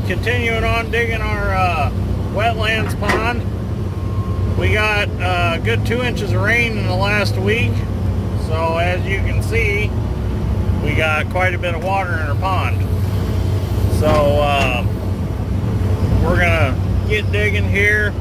continuing on digging our wetlands pond. We got a good 2 inches of rain in the last week, so as you can see, we got quite a bit of water in our pond. So we're gonna get digging here,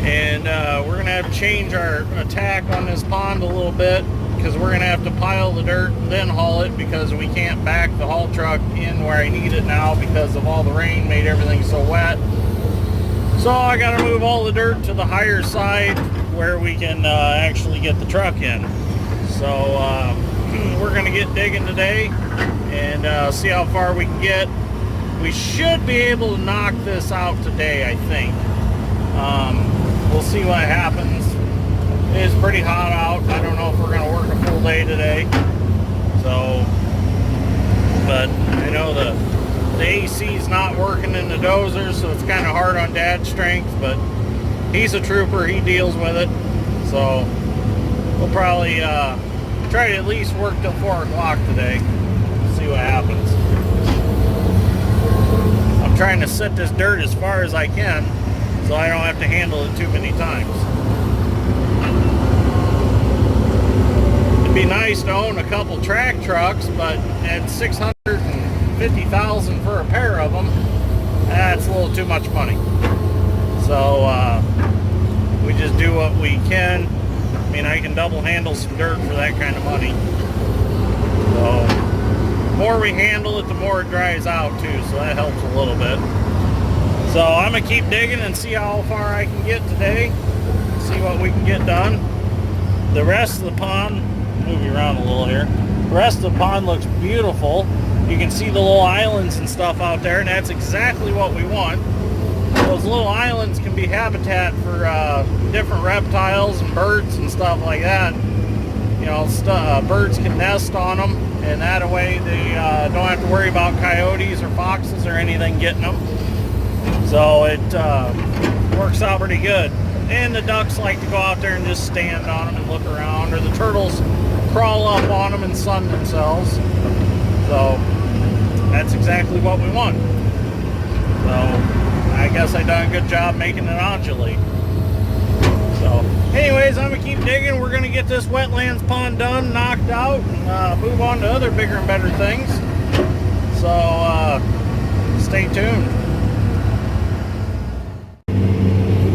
and we're gonna have to change our attack on this pond a little bit, because we're gonna have to pile the dirt and then haul it, because we can't back the haul truck in where I need it now because of all the rain made everything so wet. So I gotta move all the dirt to the higher side where we can actually get the truck in. So we're gonna get digging today and see how far we can get. We should be able to knock this out today, I think. We'll see what happens. It is pretty hot out. I don't know if we're gonna work a full day today. So, but I know the AC's not working in the dozer, so it's kind of hard on Dad's strength, but he's a trooper. He deals with it. So we'll probably try to at least work till 4 o'clock today. See what happens. I'm trying to set this dirt as far as I can so I don't have to handle it too many times. It'd be nice to own a couple track trucks, but at $650,000 for a pair of them, that's a little too much money. So we just do what we can. I mean, I can double handle some dirt for that kind of money. So the more we handle it, the more it dries out too, so that helps a little bit. So I'm gonna keep digging and see how far I can get today, see what we can get done. The rest of the pond, move you around a little here, the rest of the pond looks beautiful. You can see the little islands and stuff out there, and that's exactly what we want. Those little islands can be habitat for different reptiles and birds and stuff like that. You know, birds can nest on them, and that way they don't have to worry about coyotes or foxes or anything getting them. So it works out pretty good. And the ducks like to go out there and just stand on them and look around, or the turtles crawl up on them and sun themselves. So that's exactly what we want. So I guess I done a good job making it undulate. So anyways, I'm gonna keep digging. We're gonna get this wetlands pond done, knocked out, and move on to other bigger and better things. So stay tuned.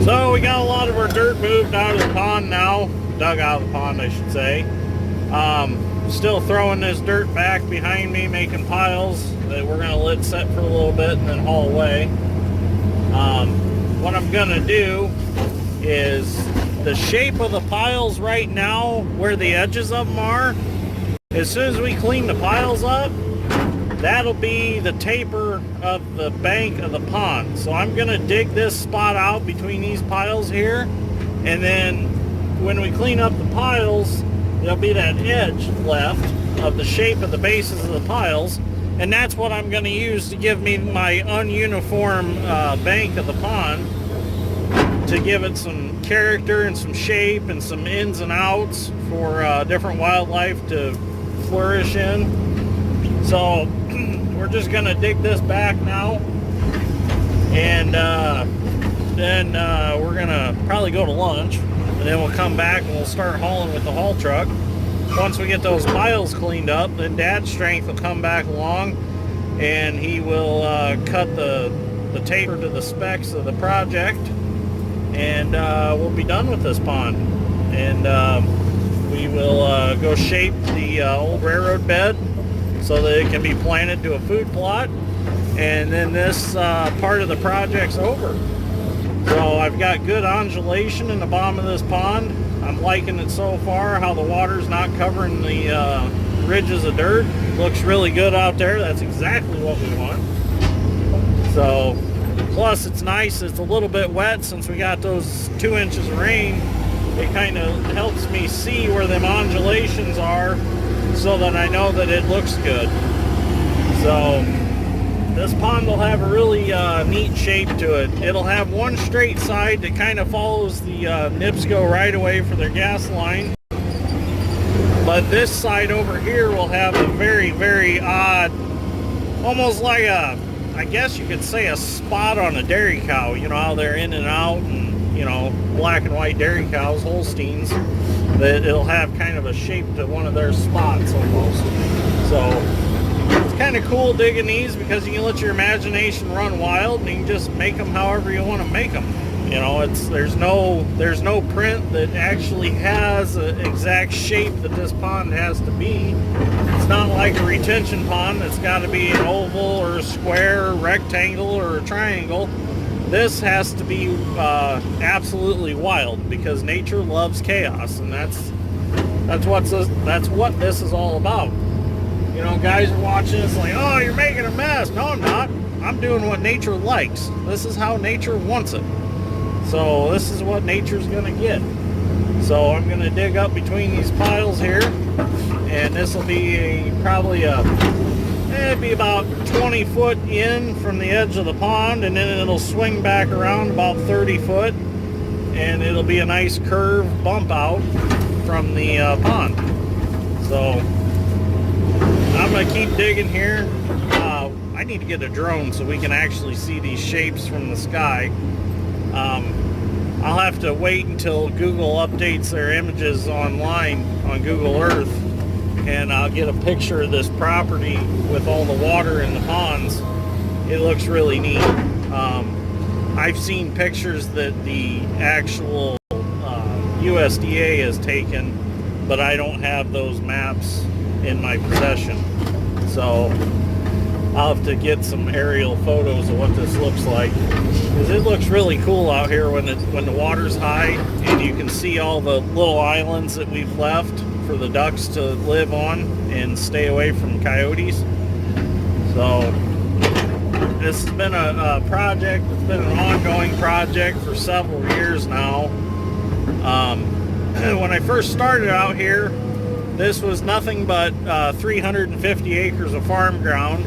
So we got a lot of our dirt moved out of the pond now, dug out of the pond I should say. Still throwing this dirt back behind me, making piles that we're gonna let set for a little bit and then haul away. What I'm gonna do is, the shape of the piles right now, where the edges of them are, as soon as we clean the piles up, that'll be the taper of the bank of the pond. So I'm gonna dig this spot out between these piles here, and then when we clean up the piles, there'll be that edge left of the shape of the bases of the piles, and that's what I'm going to use to give me my ununiform bank of the pond, to give it some character and some shape and some ins and outs for different wildlife to flourish in. So we're just going to dig this back now, and then we're going to probably go to lunch, and then we'll come back and we'll start hauling with the haul truck. Once we get those piles cleaned up, then Dad's strength will come back along, and he will cut the taper to the specs of the project, and we'll be done with this pond. And we will go shape the old railroad bed so that it can be planted to a food plot, and then this part of the project's over. So I've got good undulation in the bottom of this pond. I'm liking it so far, how the water's not covering the ridges of dirt. Looks really good out there. That's exactly what we want. So, plus it's nice, it's a little bit wet since we got those 2 inches of rain. It kind of helps me see where them undulations are, so that I know that it looks good. So this pond will have a really neat shape to it. It'll have one straight side that kind of follows the NIPSCO right away for their gas line. But this side over here will have a very, very odd, almost like a I guess you could say a spot on a dairy cow. You know how they're in and out, and you know, black and white dairy cows, Holsteins, that it'll have kind of a shape to one of their spots almost. So it's kind of cool digging these because you can let your imagination run wild and you can just make them however you want to make them. You know, there's no print that actually has an exact shape that this pond has to be. It's not like a retention pond that's got to be an oval or a square, or rectangle, or a triangle. This has to be absolutely wild because nature loves chaos, and that's what this is all about. You know, guys are watching, it's like, oh, you're making a mess. No, I'm not. I'm doing what nature likes. This is how nature wants it. So this is what nature's gonna get. So I'm gonna dig up between these piles here, and this will be it'd be about 20 foot in from the edge of the pond, and then it'll swing back around about 30 foot, and it'll be a nice curved bump out from the pond. So I'm gonna keep digging here. I need to get a drone so we can actually see these shapes from the sky. I'll have to wait until Google updates their images online on Google Earth, and I'll get a picture of this property with all the water in the ponds. It looks really neat. I've seen pictures that the actual USDA has taken, but I don't have those maps in my possession. So I'll have to get some aerial photos of what this looks like, because it looks really cool out here when the water's high and you can see all the little islands that we've left for the ducks to live on and stay away from coyotes. So this has been a project. It's been an ongoing project for several years now. When I first started out here, this was nothing but 350 acres of farm ground.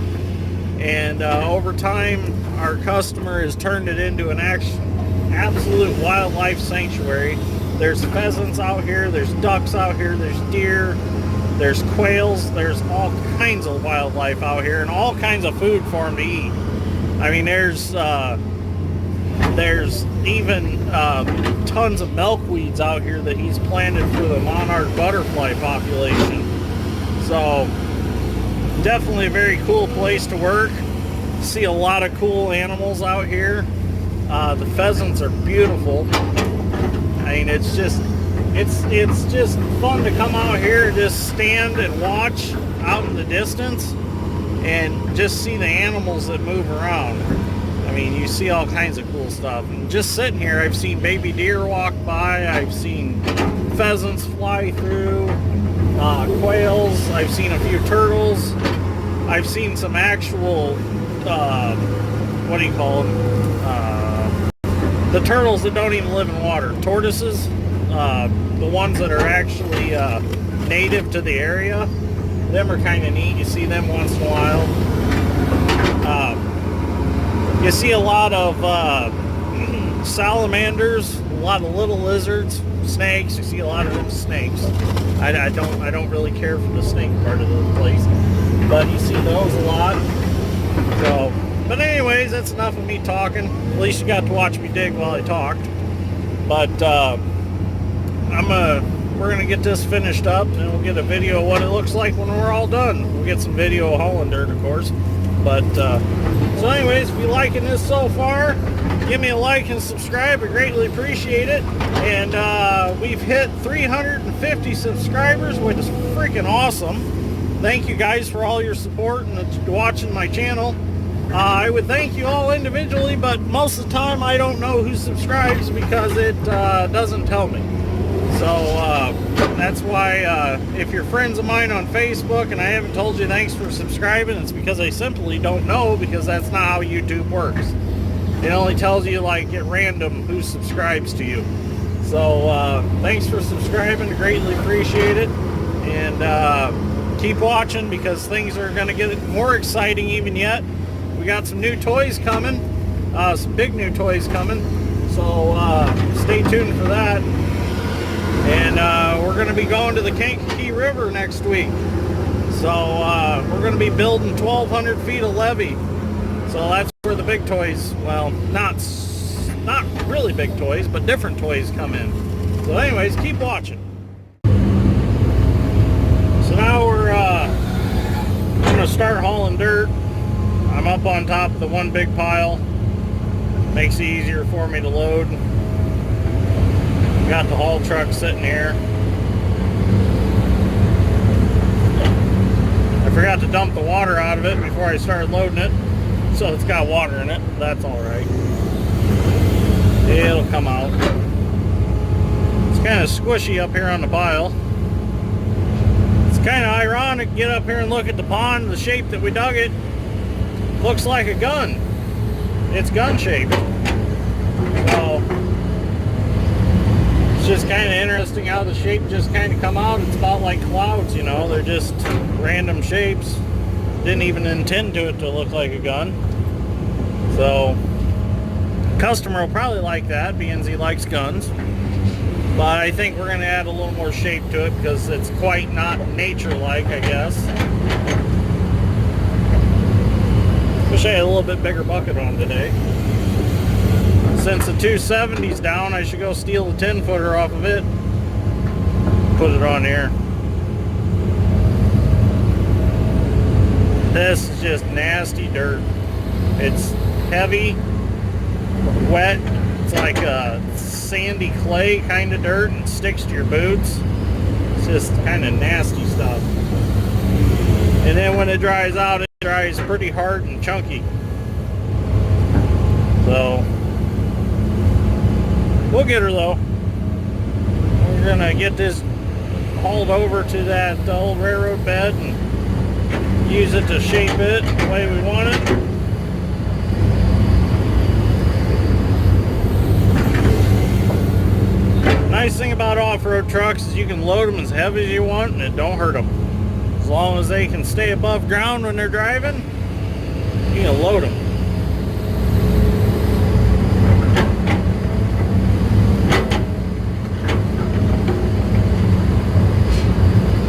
And over time, our customer has turned it into an absolute wildlife sanctuary. There's pheasants out here, there's ducks out here, there's deer, there's quails, there's all kinds of wildlife out here, and all kinds of food for them to eat. I mean, there's even tons of milkweeds out here that he's planted for the monarch butterfly population. So definitely a very cool place to work. See a lot of cool animals out here. The pheasants are beautiful. I mean, it's just fun to come out here and just stand and watch out in the distance and just see the animals that move around. I mean, you see all kinds of cool stuff. And just sitting here, I've seen baby deer walk by. I've seen pheasants fly through. Quails. I've seen a few turtles. I've seen some actual, what do you call them? The turtles that don't even live in water. Tortoises. The ones that are actually native to the area. Them are kind of neat. You see them once in a while. You see a lot of salamanders, a lot of little lizards, snakes. You see a lot of them snakes. I don't really care for the snake part of the place, but you see those a lot. So, but anyways, that's enough of me talking. At least you got to watch me dig while I talked. But we're gonna get this finished up, and we'll get a video of what it looks like when we're all done. We'll get some video of hauling dirt, of course. But so anyways, if you're liking this so far, give me a like and subscribe. I greatly appreciate it. And we've hit 350 subscribers, which is freaking awesome. Thank you guys for all your support and watching my channel. I would thank you all individually, but most of the time I don't know who subscribes because it doesn't tell me. So that's why if you're friends of mine on Facebook and I haven't told you thanks for subscribing, it's because I simply don't know, because that's not how YouTube works. It only tells you like at random who subscribes to you. So thanks for subscribing, greatly appreciate it. And keep watching, because things are going to get more exciting even yet. We got some new toys coming, some big new toys coming. So stay tuned for that. And we're going to be going to the Kankakee River next week. So we're going to be building 1,200 feet of levee. So that's where the big toys, well, not really big toys, but different toys come in. So anyways, keep watching. So now we're gonna start hauling dirt. I'm up on top of the one big pile. Makes it easier for me to load. Got the haul truck sitting here. I forgot to dump the water out of it before I started loading it, so it's got water in it. That's all right. It'll come out. It's kind of squishy up here on the pile. It's kind of ironic to get up here and look at the pond, the shape that we dug it. Looks like a gun. It's gun shaped. So it's just kind of interesting how the shape just kind of come out. It's about like clouds, you know. They're just random shapes. Didn't even intend to it to look like a gun. So customer will probably like that, being he likes guns. But I think we're going to add a little more shape to it because it's quite not nature-like, I guess. Wish I had a little bit bigger bucket on today. Since the 270's down, I should go steal the 10-footer off of it. Put it on here. This is just nasty dirt. It's heavy, wet. It's like a sandy clay kind of dirt and sticks to your boots. It's just kind of nasty stuff. And then when it dries out, it dries pretty hard and chunky. So we'll get her though. We're gonna get this hauled over to that old railroad bed and use it to shape it the way we want it. Nice thing about off-road trucks is you can load them as heavy as you want and it don't hurt them. As long as they can stay above ground when they're driving, you can load them.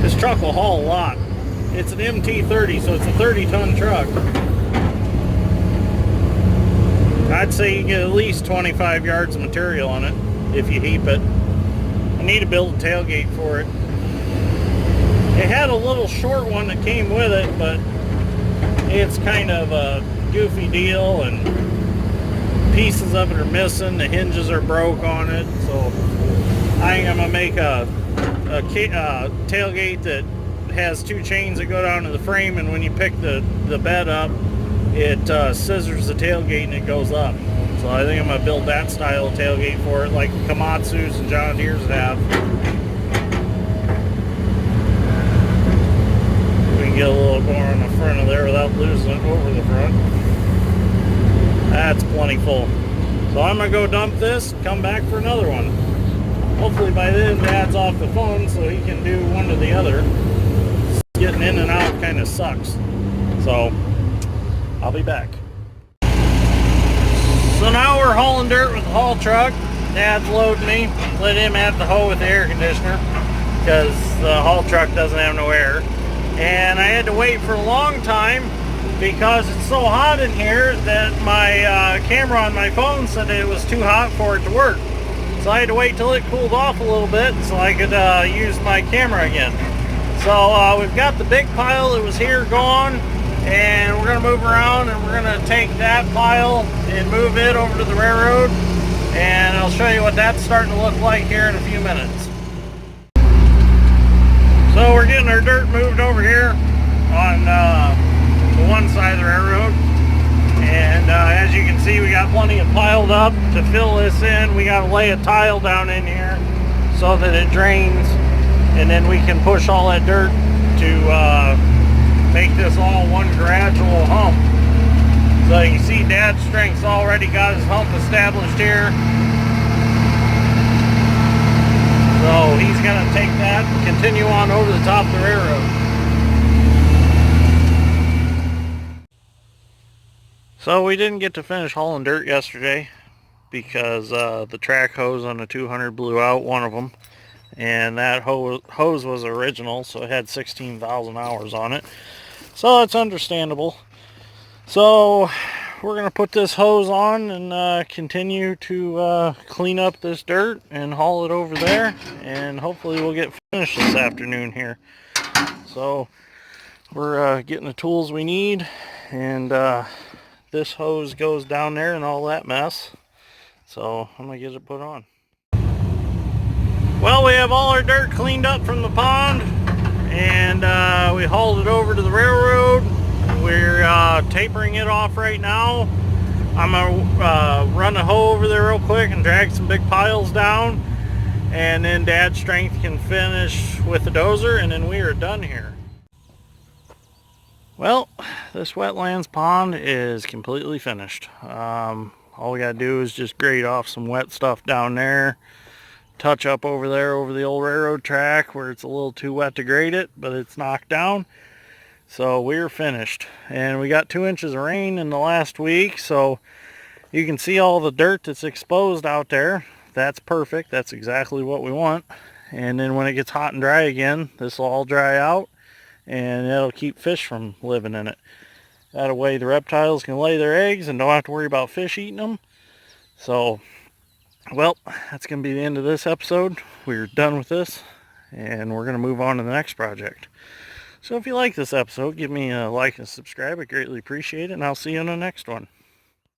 This truck will haul a lot. It's an MT-30, so it's a 30-ton truck. I'd say you get at least 25 yards of material on it if you heap it. I need to build a tailgate for it. It had a little short one that came with it, but it's kind of a goofy deal and pieces of it are missing. The hinges are broke on it, so I think I'm gonna make a tailgate that has two chains that go down to the frame, and when you pick the bed up, it scissors the tailgate and it goes up. So I think I'm gonna build that style of tailgate for it, like Komatsu's and John Deere's have. Get a little more on the front of there without losing it over the front. That's plenty full. So I'm gonna go dump this, come back for another one. Hopefully by then Dad's off the phone so he can do one to the other. Getting in and out kind of sucks. So I'll be back. So now we're hauling dirt with the haul truck. Dad's loading me. Let him have the hoe with the air conditioner because the haul truck doesn't have no air. And I had to wait for a long time because it's so hot in here that my camera on my phone said it was too hot for it to work. So I had to wait till it cooled off a little bit so I could use my camera again. So we've got the big pile that was here gone, and we're going to move around and we're going to take that pile and move it over to the railroad, and I'll show you what that's starting to look like here in a few minutes. So we're getting our dirt moved over here on the one side of the railroad, and as you can see, we got plenty of piled up. To fill this in, we got to lay a tile down in here so that it drains, and then we can push all that dirt to make this all one gradual hump. So you can see Dad's strength's already got his hump established here. So he's going to take that and continue on over the top of the railroad. So we didn't get to finish hauling dirt yesterday because the track hose on the 200 blew out, one of them. And that hose was original, so it had 16,000 hours on it. So it's understandable. So we're going to put this hose on and continue to clean up this dirt and haul it over there, and hopefully we'll get finished this afternoon here. So we're getting the tools we need, and this hose goes down there and all that mess. So I'm going to get it put on. Well, we have all our dirt cleaned up from the pond, and we hauled it over to the railroad. We're tapering it off right now. I'm gonna run a hoe over there real quick and drag some big piles down, and then Dad's strength can finish with the dozer, and then we are done here. Well, this wetlands pond is completely finished. All we gotta do is just grade off some wet stuff down there, touch up over there over the old railroad track where it's a little too wet to grade it, but it's knocked down. So we're finished, and we got 2 inches of rain in the last week, so you can see all the dirt that's exposed out there. That's perfect. That's exactly what we want. And then when it gets hot and dry again, this will all dry out, and it'll keep fish from living in it. That way the reptiles can lay their eggs and don't have to worry about fish eating them. So, well, that's going to be the end of this episode. We're done with this, and we're going to move on to the next project. So if you like this episode, give me a like and subscribe. I greatly appreciate it, and I'll see you in the next one.